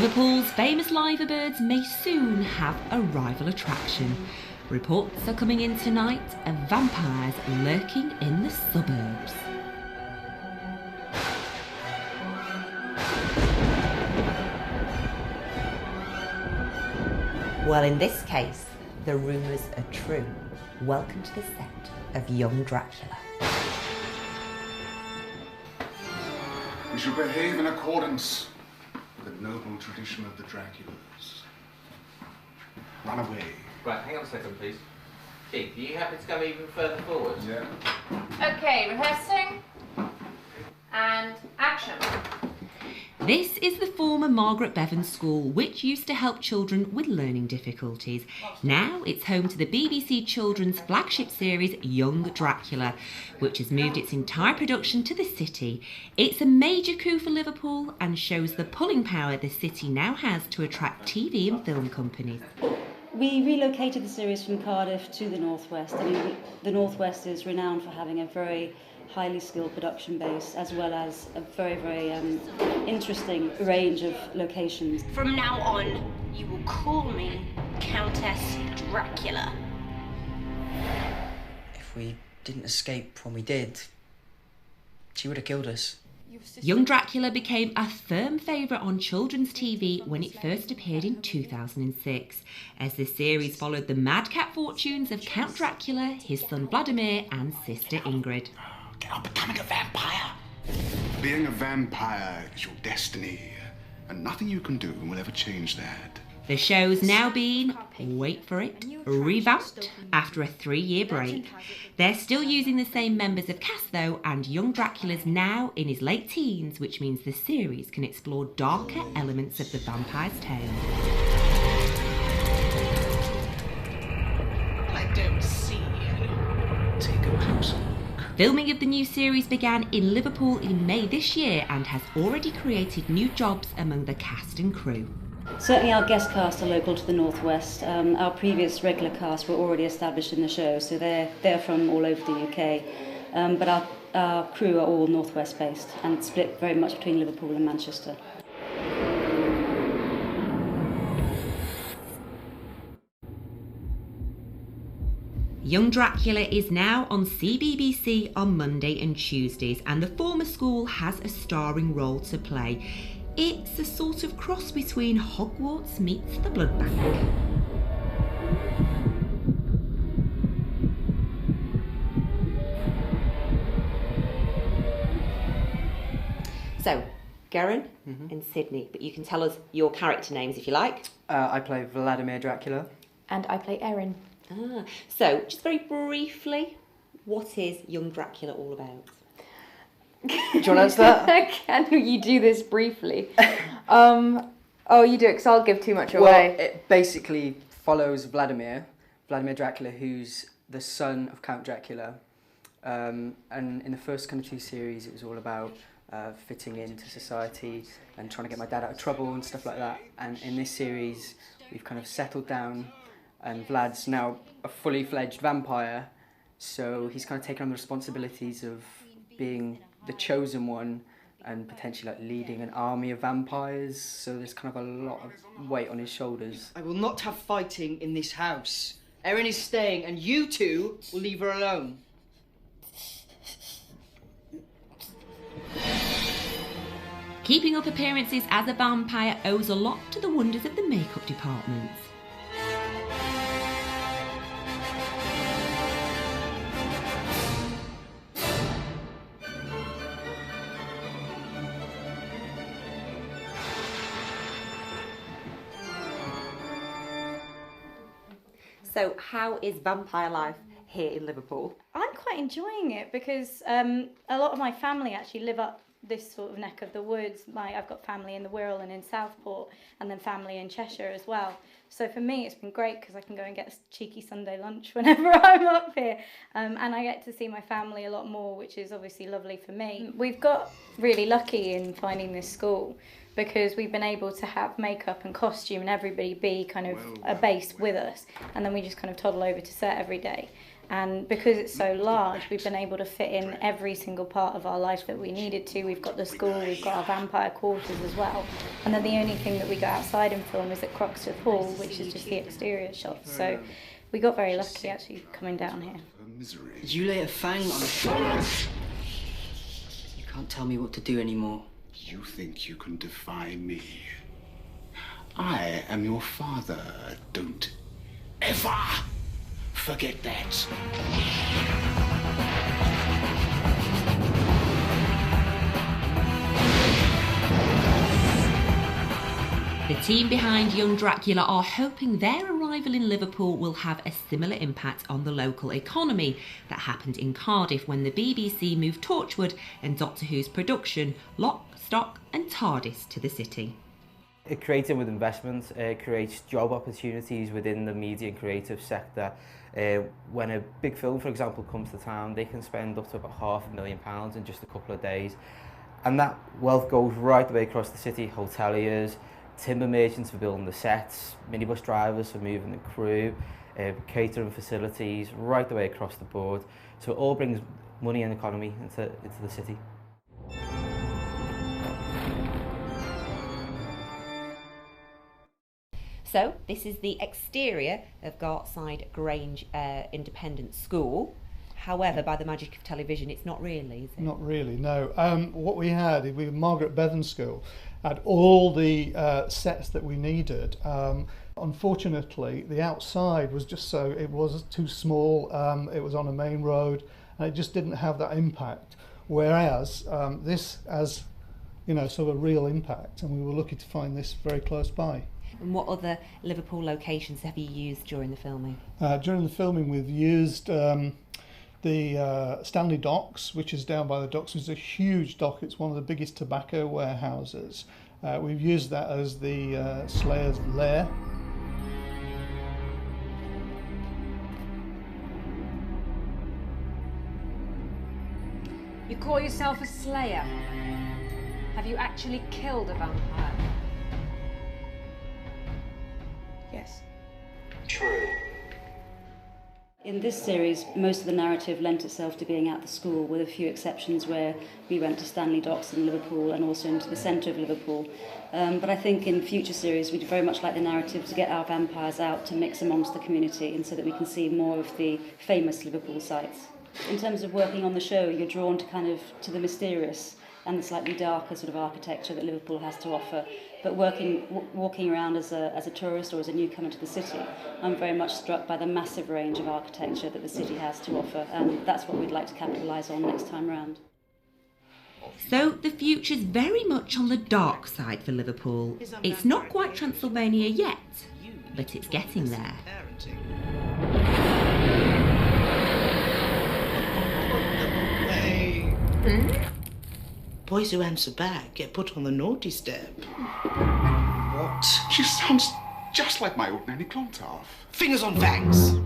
Liverpool's famous liverbirds may soon have a rival attraction. Reports are coming in tonight of vampires lurking in the suburbs. Well, in this case, the rumours are true. Welcome to the set of Young Dracula. We shall behave in accordance with the noble tradition of the Draculas. Run away. Right, hang on a second, please. Keith, are you happy to go even further forward? Yeah. Okay, rehearsing. And action. This is the former Margaret Bevan School, which used to help children with learning difficulties. Now it's home to the BBC Children's flagship series Young Dracula, which has moved its entire production to the city. It's a major coup for Liverpool and shows the pulling power the city now has to attract TV and film companies. We relocated the series from Cardiff to the Northwest. I mean, the Northwest is renowned for having a very highly skilled production base, as well as a very interesting range of locations. From now on, you will call me Countess Dracula. If we didn't escape when we did, she would have killed us. Young Dracula became a firm favourite on children's TV when it first appeared in 2006, as the series followed the madcap fortunes of Count Dracula, his son Vladimir and sister Ingrid. Get on becoming a vampire. Being a vampire is your destiny, and nothing you can do will ever change that. The show's now been, wait for it, revamped after a 3-year break. They're still using the same members of cast though, and Young Dracula's now in his late teens, which means the series can explore darker elements of the vampire's tale. I don't see. Take a closer look. Filming of the new series began in Liverpool in May this year and has already created new jobs among the cast and crew. Certainly our guest cast are local to the Northwest. Our previous regular cast were already established in the show, so they're from all over the UK. But our crew are all Northwest based and split very much between Liverpool and Manchester. Young Dracula is now on CBBC on Monday and Tuesdays, and the former school has a starring role to play. It's a sort of cross between Hogwarts meets the Blood Bank. So, Garen and Sydney, but you can tell us your character names if you like. I play Vladimir Dracula. And I play Erin. So, just very briefly, what is Young Dracula all about? Do you want to answer that? Can you do this briefly? Oh, you do it, because I'll give too much away. Well, it basically follows Vladimir Dracula, who's the son of Count Dracula. And in the first kind of 2 series, it was all about fitting into society and trying to get my dad out of trouble and stuff like that. And in this series, we've kind of settled down, and Vlad's now a fully fledged vampire, so he's kind of taken on the responsibilities of being the chosen one and potentially like leading an army of vampires, so there's kind of a lot of weight on his shoulders. I will not have fighting in this house. Erin is staying and you two will leave her alone. Keeping up appearances as a vampire owes a lot to the wonders of the makeup department. So, how is vampire life here in Liverpool? I'm quite enjoying it because a lot of my family actually live up this sort of neck of the woods. I've got family in the Wirral and in Southport, and then family in Cheshire as well. So for me, it's been great because I can go and get a cheeky Sunday lunch whenever I'm up here. And I get to see my family a lot more, which is obviously lovely for me. We've got really lucky in finding this school because we've been able to have makeup and costume and everybody be kind of a base with us. And then we just kind of toddle over to set every day. And because it's so large, we've been able to fit in every single part of our life that we needed to. We've got the school, we've got our vampire quarters as well. And then the only thing that we go outside and film is at Croxteth Hall, which is just the exterior shots. So we got very lucky actually coming down here. Did you lay a fang on the You can't tell me what to do anymore. You think you can defy me? I am your father. Don't ever forget that. The team behind Young Dracula are hoping their arrival in Liverpool will have a similar impact on the local economy that happened in Cardiff when the BBC moved Torchwood and Doctor Who's production, Lock, Stock and TARDIS to the city. It creates with investments, it creates job opportunities within the media and creative sector. When a big film, for example, comes to town, they can spend up to about £500,000 in just a couple of days. And that wealth goes right the way across the city. Hoteliers, timber merchants for building the sets, minibus drivers for moving the crew, catering facilities, right the way across the board. So it all brings money and economy into the city. So this is the exterior of Gartside Grange Independent School. However, by the magic of television, it's not really, is it? Not really, no. What we had, we Margaret Bevan School, had all the sets that we needed. Unfortunately, the outside was just it was too small. It was on a main road, and it just didn't have that impact. Whereas this has, sort of real impact, and we were lucky to find this very close by. And what other Liverpool locations have you used during the filming? During the filming, we've used the Stanley Docks, which is down by the docks. It's a huge dock. It's one of the biggest tobacco warehouses. We've used that as the Slayer's lair. You call yourself a slayer? Have you actually killed a vampire? Yes. True. In this series, most of the narrative lent itself to being at the school, with a few exceptions where we went to Stanley Docks in Liverpool and also into the centre of Liverpool. But I think in future series, we'd very much like the narrative to get our vampires out to mix amongst the community, and so that we can see more of the famous Liverpool sites. In terms of working on the show, you're drawn to the mysterious and the slightly darker sort of architecture that Liverpool has to offer. But walking around as a tourist or as a newcomer to the city, I'm very much struck by the massive range of architecture that the city has to offer, and that's what we'd like to capitalise on next time round. So the future's very much on the dark side for Liverpool. It's not quite Transylvania yet, but it's getting there. Boys who answer back get put on the naughty step. What? She sounds just like my old Nanny Clontarf. Fingers on fangs!